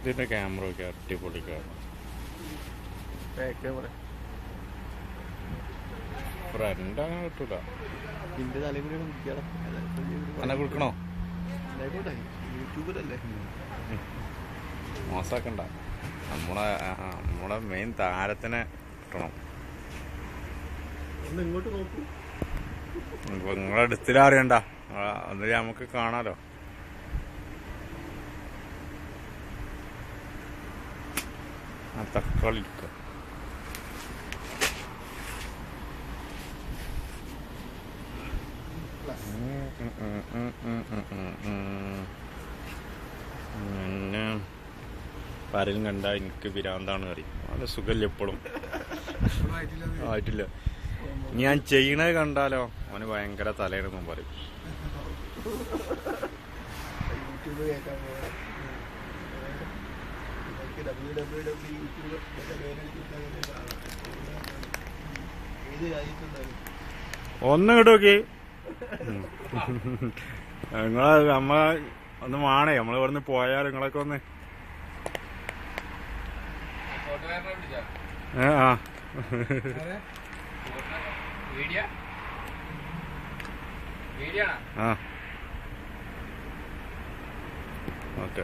ഇതിന്റെ ക്യാമറ ഒക്കെ അടിപൊളി ഫ്രണ്ട് അങ്ങനെ കിട്ടൂല. അങ്ങനെ കൊടുക്കണോ? മോശമാക്കണ്ട. നമ്മളെ മെയിൻ താരത്തിനെ കിട്ടണം. നിങ്ങളെ അടുത്തിലറിയണ്ട, അത് നമുക്ക് കാണാലോ. ആ തക്കാളി എടുക്ക. പിന്നെ പരലും കണ്ട എനിക്ക് പിരാന്താണ് പറയും. നല്ല സുഖമില്ല എപ്പോഴും ആയിട്ടില്ല. ഞാൻ ചെയ്യണത് കണ്ടാലോ അവന് ഭയങ്കര തലയിടുന്നു പറയും. ഒന്ന് കിട്ടോക്കി നമ്മ ഒന്ന് മാണേ നമ്മള് ഇവിടുന്ന് പോയാൽ നിങ്ങളൊക്കെ ഒന്ന് ആ ആ ഓക്കെ.